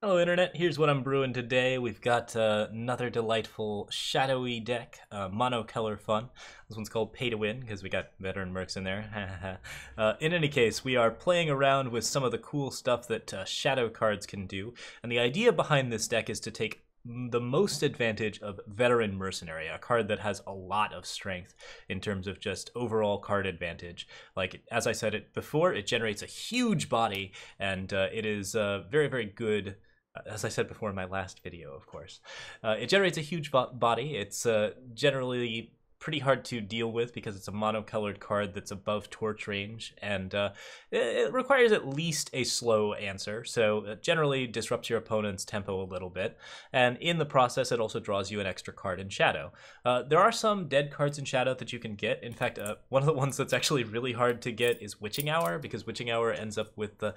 Hello Internet, here's what I'm brewing today. We've got another delightful shadowy deck, monocolor fun. This one's called Pay to Win because we got veteran mercs in there. In any case, we are playing around with some of the cool stuff that shadow cards can do, and the idea behind this deck is to take the most advantage of Veteran Mercenary, a card that has a lot of strength in terms of just overall card advantage. Like, as I said it before, it generates a huge body, and it is very, very good. As I said before in my last video, of course. It generates a huge body. It's generally pretty hard to deal with because it's a monocolored card that's above torch range, and it requires at least a slow answer, so it generally disrupts your opponent's tempo a little bit, and in the process it also draws you an extra card in Shadow. There are some dead cards in Shadow that you can get. In fact, one of the ones that's actually really hard to get is Witching Hour, because Witching Hour ends up with a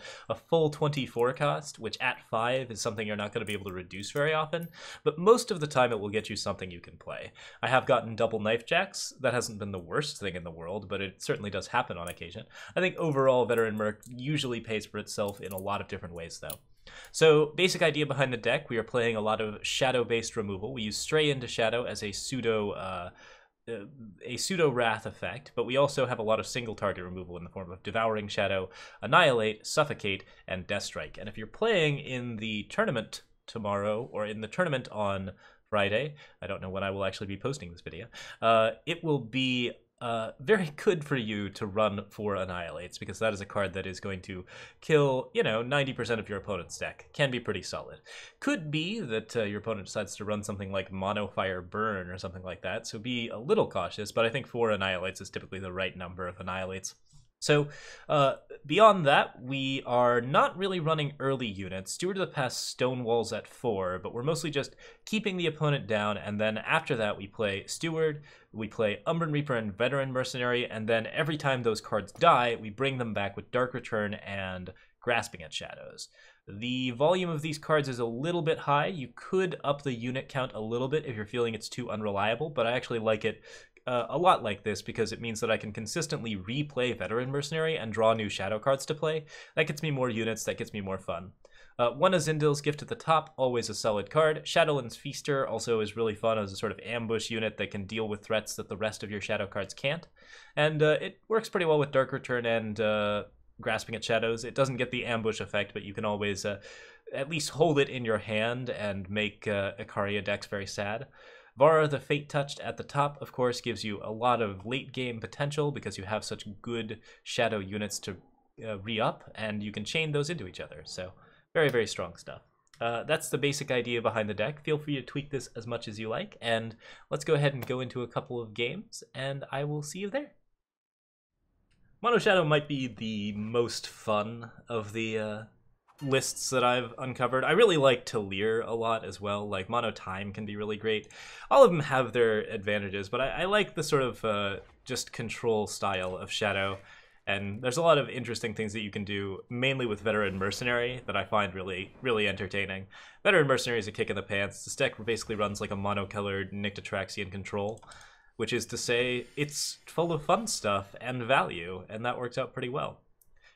full 24 cost, which at 5 is something you're not going to be able to reduce very often, but most of the time it will get you something you can play. I have gotten double knife jacks. That hasn't been the worst thing in the world, but it certainly does happen on occasion. I think overall Veteran Merc usually pays for itself in a lot of different ways though. So basic idea behind the deck, we are playing a lot of shadow-based removal. We use Stray into Shadow as a pseudo Wrath effect, but we also have a lot of single target removal in the form of Devouring Shadow, Annihilate, Suffocate, and Death Strike. And if you're playing in the tournament tomorrow, or in the tournament on Friday, I don't know when I will actually be posting this video, it will be very good for you to run 4 Annihilates, because that is a card that is going to kill, 90% of your opponent's deck. Can be pretty solid. Could be that your opponent decides to run something like Mono Fire Burn or something like that, so be a little cautious, but I think 4 Annihilates is typically the right number of Annihilates. So beyond that, we are not really running early units. Steward of the Past Stonewalls at 4, but we're mostly just keeping the opponent down, and then after that we play Steward, we play Umbran Reaper and Veteran Mercenary, and then every time those cards die, we bring them back with Dark Return and Grasping at Shadows. The volume of these cards is a little bit high. You could up the unit count a little bit if you're feeling it's too unreliable, but I actually like it a lot like this because it means that I can consistently replay Veteran Mercenary and draw new shadow cards to play. That gets me more units, that gets me more fun. One Azindil's Gift at the top, always a solid card. Shadowland's Feaster also is really fun as a sort of ambush unit that can deal with threats that the rest of your shadow cards can't. And it works pretty well with Dark Return and Grasping at Shadows. It doesn't get the ambush effect, but you can always at least hold it in your hand and make Ikaria decks very sad. Vara the Fate Touched at the top, of course, gives you a lot of late game potential because you have such good shadow units to re-up, and you can chain those into each other. So very, very strong stuff. That's the basic idea behind the deck. Feel free to tweak this as much as you like, and let's go ahead and go into a couple of games, and I will see you there. Mono Shadow might be the most fun of the lists that I've uncovered. I really like Talir a lot as well. Like, Mono Time can be really great. All of them have their advantages, but I like the sort of just control style of Shadow. And there's a lot of interesting things that you can do, mainly with Veteran Mercenary, that I find really, really entertaining. Veteran Mercenary is a kick in the pants. This deck basically runs like a monocolored Nyctotraxian control, which is to say it's full of fun stuff and value, and that works out pretty well.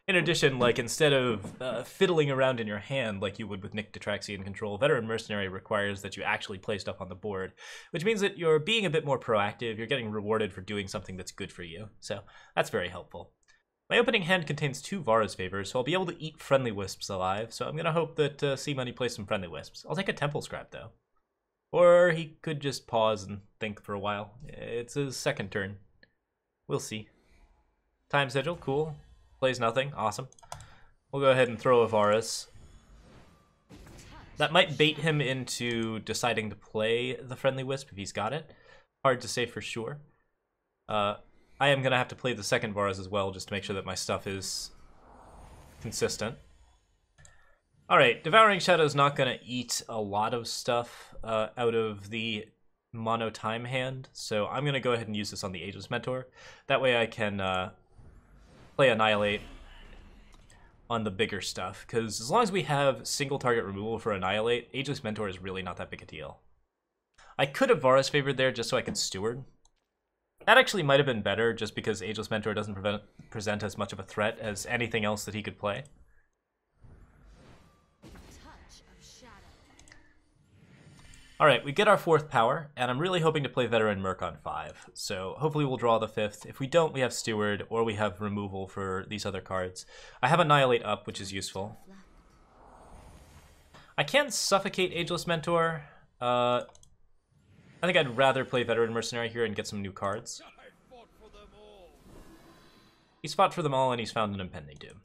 In addition, like, instead of fiddling around in your hand like you would with Nyctotraxian control, Veteran Mercenary requires that you actually play stuff on the board, which means that you're being a bit more proactive, you're getting rewarded for doing something that's good for you, so that's very helpful. My opening hand contains 2 Vara's Favors, so I'll be able to eat Friendly Wisps alive, so I'm going to hope that C-Money plays some Friendly Wisps. I'll take a Temple Scrap, though. Or he could just pause and think for a while. It's his second turn. We'll see. Time Sigil, cool. Plays nothing, awesome. We'll go ahead and throw a Varus. That might bait him into deciding to play the Friendly Wisp if he's got it. Hard to say for sure. I am going to have to play the second Varus as well just to make sure that my stuff is consistent. Alright, Devouring Shadow's not going to eat a lot of stuff out of the Mono Time hand, so I'm going to go ahead and use this on the Ageless Mentor. That way I can play Annihilate on the bigger stuff, because as long as we have single target removal for Annihilate, Ageless Mentor is really not that big a deal. I could have Varus favored there just so I could Steward. That actually might have been better, just because Ageless Mentor doesn't present as much of a threat as anything else that he could play. Alright, we get our 4th power, and I'm really hoping to play Veteran Merc on 5. So hopefully we'll draw the 5th. If we don't, we have Steward, or we have removal for these other cards. I have Annihilate up, which is useful. I can Suffocate Ageless Mentor. I think I'd rather play Veteran Mercenary here and get some new cards. He's fought for them all, and he's found an Impending Doom.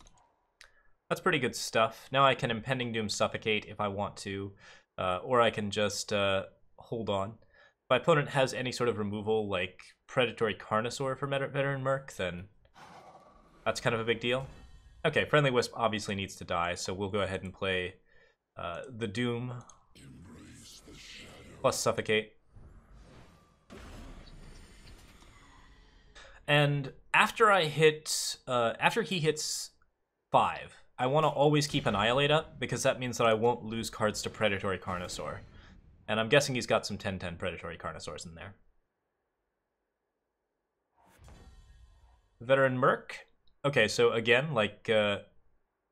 That's pretty good stuff. Now I can Impending Doom Suffocate if I want to. Or I can just hold on. If my opponent has any sort of removal, like Predatory Carnosaur for Veteran Merc, then that's kind of a big deal. Okay, Friendly Wisp obviously needs to die, so we'll go ahead and play the Doom plus Suffocate. And after I hit, after he hits 5, I want to always keep Annihilate up, because that means that I won't lose cards to Predatory Carnosaur. And I'm guessing he's got some 10/10 Predatory Carnosaurs in there. Veteran Merc. Okay, so again, like,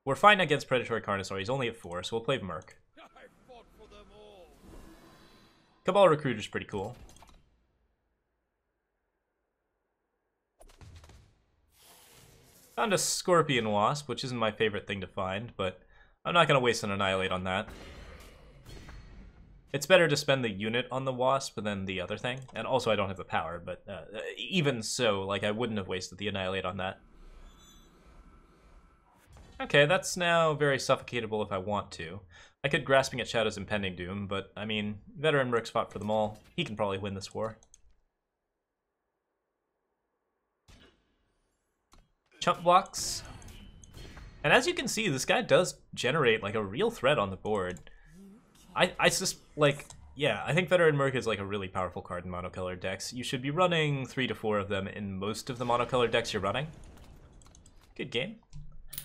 we're fine against Predatory Carnosaur. He's only at 4, so we'll play Merc. Cabal Recruiter's pretty cool. Found a Scorpion Wasp, which isn't my favorite thing to find, but I'm not going to waste an Annihilate on that. It's better to spend the unit on the Wasp than the other thing, and also I don't have the power, but even so, like, I wouldn't have wasted the Annihilate on that. Okay, that's now very suffocatable if I want to. I could Grasping at Shadow's Impending Doom, but, I mean, Veteran Merc's fought for them all. He can probably win this war. Chump blocks. And as you can see, this guy does generate like a real threat on the board. I just like, yeah, I think Veteran Merc is like a really powerful card in monocolored decks. You should be running 3 to 4 of them in most of the monocolored decks you're running. Good game.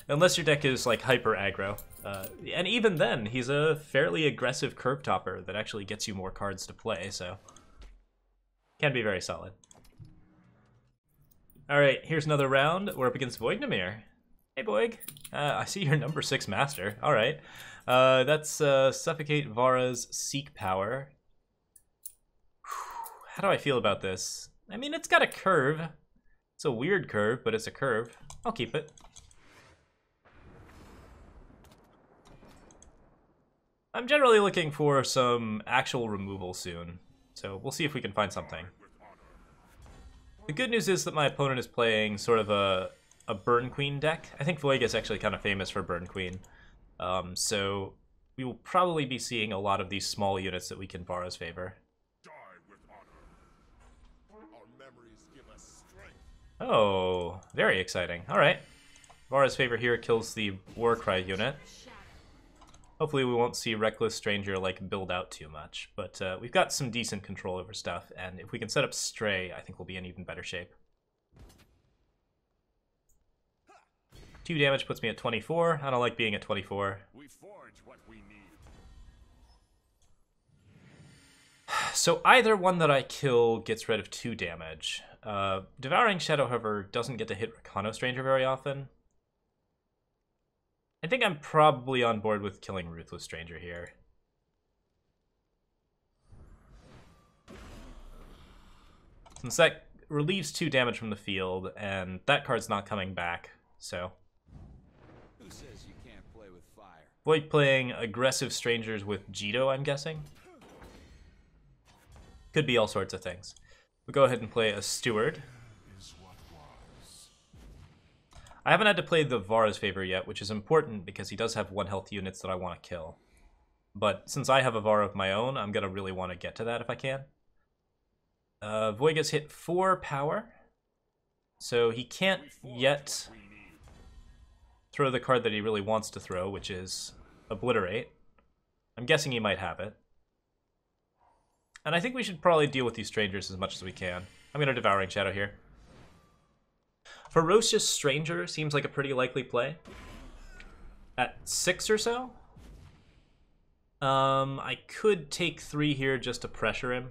Unless your deck is like hyper aggro. And even then, he's a fairly aggressive curve topper that actually gets you more cards to play, so can be very solid. Alright, here's another round. We're up against Voignamir. Hey, Boig. I see you're number 6 master. Alright. That's Suffocate Vara's Seek Power. How do I feel about this? I mean, it's got a curve. It's a weird curve, but it's a curve. I'll keep it. I'm generally looking for some actual removal soon, so we'll see if we can find something. The good news is that my opponent is playing sort of a Burn Queen deck. I think Voig is actually kind of famous for Burn Queen. So we will probably be seeing a lot of these small units that we can Vara's favor. Oh, very exciting. Alright. Vara's favor here kills the Warcry unit. Hopefully we won't see Reckless Stranger like build out too much, but we've got some decent control over stuff, and if we can set up Stray, I think we'll be in even better shape. 2 damage puts me at 24. I don't like being at 24. We forge what we need. So either one that I kill gets rid of 2 damage. Devouring Shadow, however, doesn't get to hit Recano Stranger very often. I think I'm probably on board with killing Ruthless Stranger here. Since that relieves 2 damage from the field, and that card's not coming back, so. Who says you can't play with fire? Void playing aggressive strangers with Jito, I'm guessing. Could be all sorts of things. We'll go ahead and play a Steward. I haven't had to play the Vara's favor yet, which is important because he does have 1 health units that I want to kill. But since I have a Vara of my own, I'm going to really want to get to that if I can. Voiga's hit 4 power, so he can't yet throw the card that he really wants to throw, which is Obliterate. I'm guessing he might have it. And I think we should probably deal with these strangers as much as we can. I'm going to Devouring Shadow here. Ferocious Stranger seems like a pretty likely play. At 6 or so? I could take 3 here just to pressure him.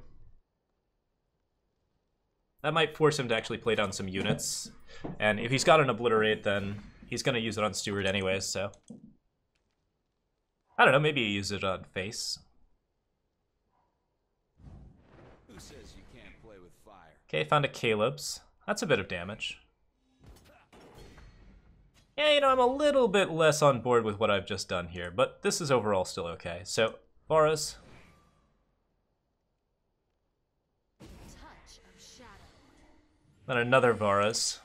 That might force him to actually play down some units. And if he's got an Obliterate, then he's going to use it on Steward anyways, so. I don't know, maybe he uses it on Face. Who says you can't play with fire? Okay, found a Caleb's. That's a bit of damage. Yeah, you know, I'm a little bit less on board with what I've just done here, but this is overall still okay. So, Varus. Touch of shadow. Then another Varus.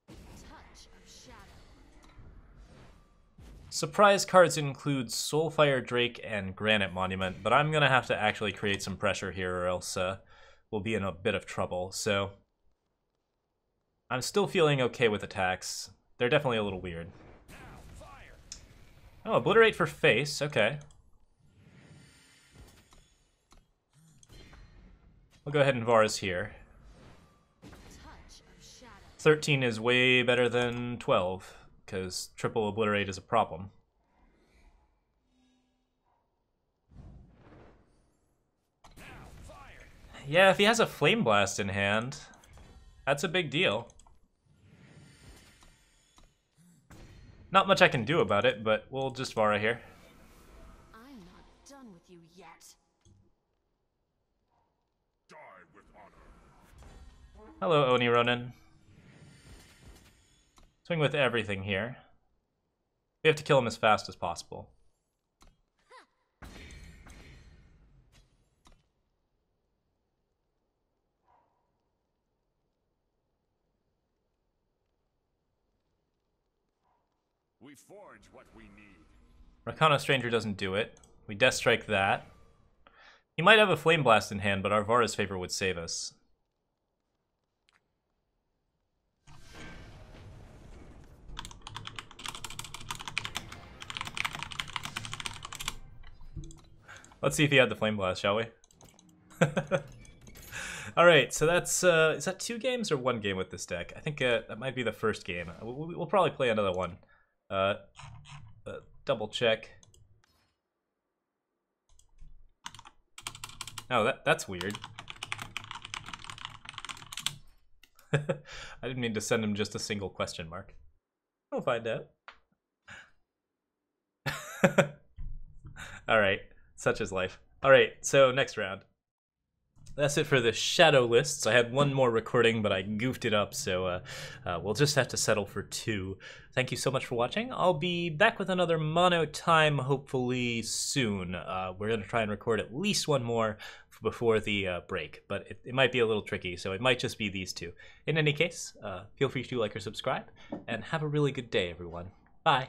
Touch of shadow. Surprise cards include Soulfire Drake and Granite Monument, but I'm gonna have to actually create some pressure here or else we'll be in a bit of trouble. So I'm still feeling okay with attacks. They're definitely a little weird. Oh, Obliterate for face, okay. We'll go ahead and Varus here. Touch of shadow. 13 is way better than 12, because triple Obliterate is a problem. Yeah, if he has a Flame Blast in hand, that's a big deal. Not much I can do about it, but we'll just Vara here. I'm not done with you yet. Die with honor. Hello, Oni Ronin. Swing with everything here. We have to kill him as fast as possible. We forge what we need. Rakana Stranger doesn't do it. We Death Strike that. He might have a Flame Blast in hand, but our Vara's Favor would save us. Let's see if he had the Flame Blast, shall we? Alright, so that's, is that 2 games or 1 game with this deck? I think that might be the first game. We'll probably play another one. Double check. Oh, that's weird. I didn't mean to send him just a single question mark. We'll find out. Alright, such is life. Alright, so next round. That's it for the shadow lists. I had one more recording, but I goofed it up, so we'll just have to settle for 2. Thank you so much for watching. I'll be back with another mono time, hopefully soon. We're going to try and record at least one more before the break, but it might be a little tricky, so it might just be these 2. In any case, feel free to like or subscribe, and have a really good day, everyone. Bye.